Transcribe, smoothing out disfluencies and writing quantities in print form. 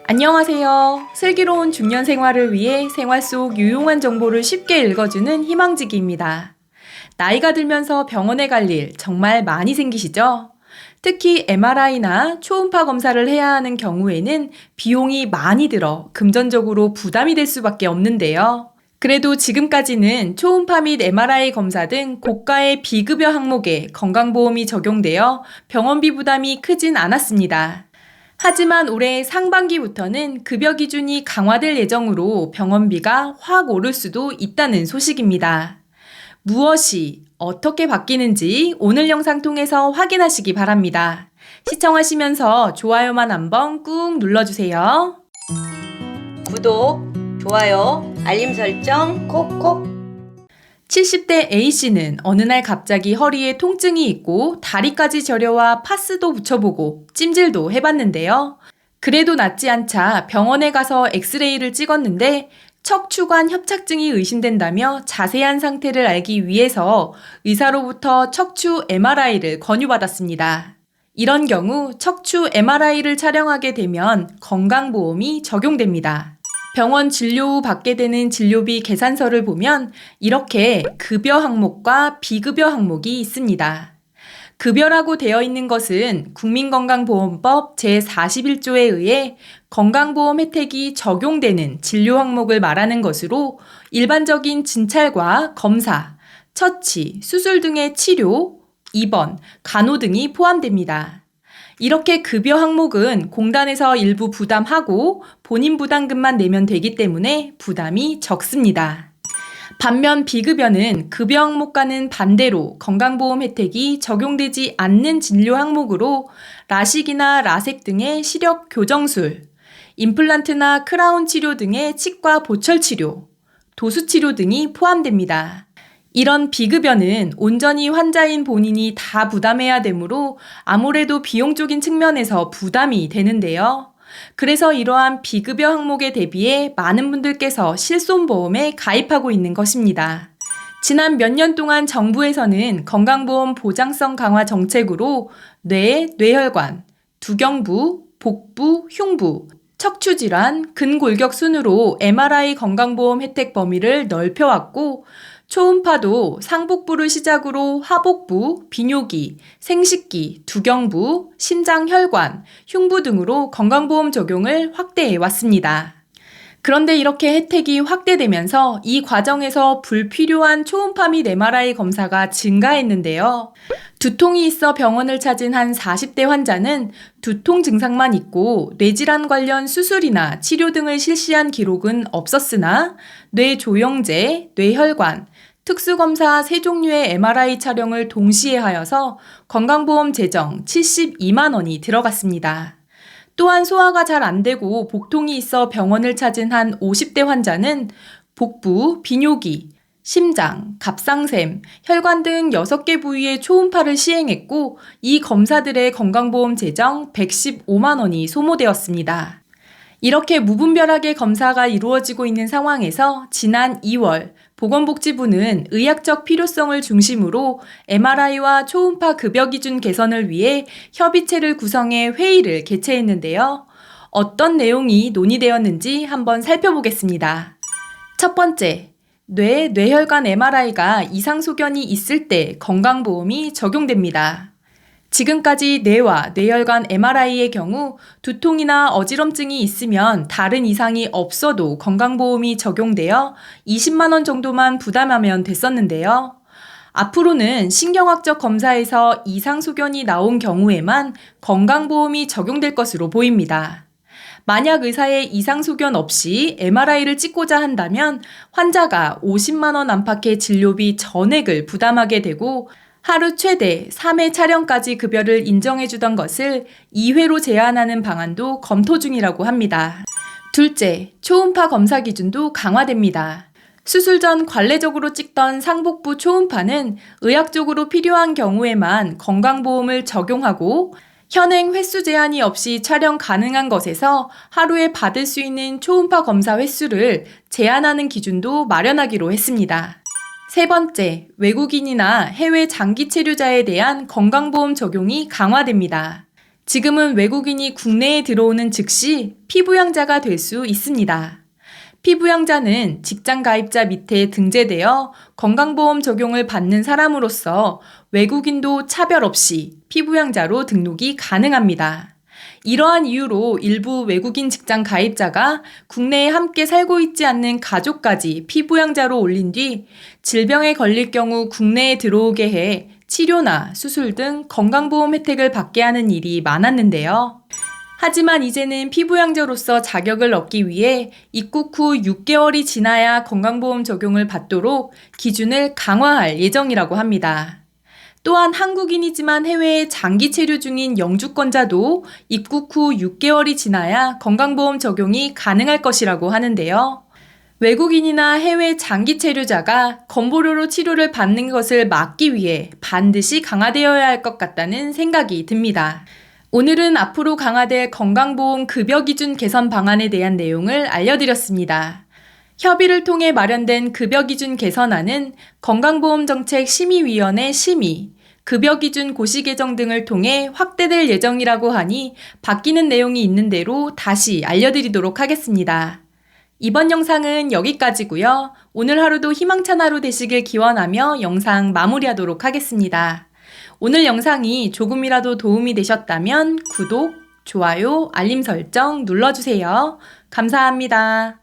안녕하세요. 슬기로운 중년 생활을 위해 생활 속 유용한 정보를 쉽게 읽어주는 희망지기입니다. 나이가 들면서 병원에 갈 일 정말 많이 생기시죠? 특히 MRI나 초음파 검사를 해야 하는 경우에는 비용이 많이 들어 금전적으로 부담이 될 수밖에 없는데요. 그래도 지금까지는 초음파 및 MRI 검사 등 고가의 비급여 항목에 건강보험이 적용되어 병원비 부담이 크진 않았습니다. 하지만 올해 상반기부터는 급여 기준이 강화될 예정으로 병원비가 확 오를 수도 있다는 소식입니다. 무엇이 어떻게 바뀌는지 오늘 영상 통해서 확인하시기 바랍니다. 시청하시면서 좋아요만 한번 꾹 눌러주세요. 구독, 좋아요, 알림 설정 콕콕. 70대 A씨는 어느 날 갑자기 허리에 통증이 있고 다리까지 저려와 파스도 붙여보고 찜질도 해봤는데요. 그래도 낫지 않자 병원에 가서 엑스레이를 찍었는데 척추관 협착증이 의심된다며 자세한 상태를 알기 위해서 의사로부터 척추 MRI를 권유받았습니다. 이런 경우 척추 MRI를 촬영하게 되면 건강보험이 적용됩니다. 병원 진료 후 받게 되는 진료비 계산서를 보면 이렇게 급여 항목과 비급여 항목이 있습니다. 급여라고 되어 있는 것은 국민건강보험법 제41조에 의해 건강보험 혜택이 적용되는 진료 항목을 말하는 것으로 일반적인 진찰과 검사, 처치, 수술 등의 치료, 입원, 간호 등이 포함됩니다. 이렇게 급여 항목은 공단에서 일부 부담하고 본인 부담금만 내면 되기 때문에 부담이 적습니다. 반면 비급여는 급여 항목과는 반대로 건강보험 혜택이 적용되지 않는 진료 항목으로 라식이나 라섹 등의 시력 교정술, 임플란트나 크라운 치료 등의 치과 보철 치료, 도수 치료 등이 포함됩니다. 이런 비급여는 온전히 환자인 본인이 다 부담해야 되므로 아무래도 비용적인 측면에서 부담이 되는데요. 그래서 이러한 비급여 항목에 대비해 많은 분들께서 실손보험에 가입하고 있는 것입니다. 지난 몇 년 동안 정부에서는 건강보험 보장성 강화 정책으로 뇌, 뇌혈관, 두경부, 복부, 흉부, 척추질환, 근골격 순으로 MRI 건강보험 혜택 범위를 넓혀왔고 초음파도 상복부를 시작으로 하복부, 비뇨기, 생식기, 두경부, 심장혈관, 흉부 등으로 건강보험 적용을 확대해 왔습니다. 그런데 이렇게 혜택이 확대되면서 이 과정에서 불필요한 초음파 및 MRI 검사가 증가했는데요. 두통이 있어 병원을 찾은 한 40대 환자는 두통 증상만 있고 뇌질환 관련 수술이나 치료 등을 실시한 기록은 없었으나 뇌조영제, 뇌혈관, 특수검사 3종류의 MRI 촬영을 동시에 하여서 건강보험 재정 72만 원이 들어갔습니다. 또한 소화가 잘 안 되고 복통이 있어 병원을 찾은 한 50대 환자는 복부, 비뇨기, 심장, 갑상샘, 혈관 등 6개 부위의 초음파를 시행했고 이 검사들의 건강보험 재정 115만 원이 소모되었습니다. 이렇게 무분별하게 검사가 이루어지고 있는 상황에서 지난 2월 보건복지부는 의학적 필요성을 중심으로 MRI와 초음파 급여 기준 개선을 위해 협의체를 구성해 회의를 개최했는데요. 어떤 내용이 논의되었는지 한번 살펴보겠습니다. 첫 번째, 뇌혈관 MRI가 이상소견이 있을 때 건강보험이 적용됩니다. 지금까지 뇌와 뇌혈관 MRI의 경우 두통이나 어지럼증이 있으면 다른 이상이 없어도 건강보험이 적용되어 20만 원 정도만 부담하면 됐었는데요. 앞으로는 신경학적 검사에서 이상 소견이 나온 경우에만 건강보험이 적용될 것으로 보입니다. 만약 의사의 이상 소견 없이 MRI를 찍고자 한다면 환자가 50만 원 안팎의 진료비 전액을 부담하게 되고 하루 최대 3회 촬영까지 급여를 인정해주던 것을 2회로 제한하는 방안도 검토 중이라고 합니다. 둘째, 초음파 검사 기준도 강화됩니다. 수술 전 관례적으로 찍던 상복부 초음파는 의학적으로 필요한 경우에만 건강보험을 적용하고 현행 횟수 제한이 없이 촬영 가능한 것에서 하루에 받을 수 있는 초음파 검사 횟수를 제한하는 기준도 마련하기로 했습니다. 세 번째, 외국인이나 해외 장기 체류자에 대한 건강보험 적용이 강화됩니다. 지금은 외국인이 국내에 들어오는 즉시 피부양자가 될 수 있습니다. 피부양자는 직장 가입자 밑에 등재되어 건강보험 적용을 받는 사람으로서 외국인도 차별 없이 피부양자로 등록이 가능합니다. 이러한 이유로 일부 외국인 직장 가입자가 국내에 함께 살고 있지 않는 가족까지 피부양자로 올린 뒤 질병에 걸릴 경우 국내에 들어오게 해 치료나 수술 등 건강보험 혜택을 받게 하는 일이 많았는데요. 하지만 이제는 피부양자로서 자격을 얻기 위해 입국 후 6개월이 지나야 건강보험 적용을 받도록 기준을 강화할 예정이라고 합니다. 또한 한국인이지만 해외에 장기 체류 중인 영주권자도 입국 후 6개월이 지나야 건강보험 적용이 가능할 것이라고 하는데요. 외국인이나 해외 장기 체류자가 건보료로 치료를 받는 것을 막기 위해 반드시 강화되어야 할 것 같다는 생각이 듭니다. 오늘은 앞으로 강화될 건강보험 급여 기준 개선 방안에 대한 내용을 알려드렸습니다. 협의를 통해 마련된 급여 기준 개선안은 건강보험정책심의위원회 심의, 급여 기준 고시 개정 등을 통해 확대될 예정이라고 하니 바뀌는 내용이 있는 대로 다시 알려드리도록 하겠습니다. 이번 영상은 여기까지고요. 오늘 하루도 희망찬 하루 되시길 기원하며 영상 마무리하도록 하겠습니다. 오늘 영상이 조금이라도 도움이 되셨다면 구독, 좋아요, 알림 설정 눌러주세요. 감사합니다.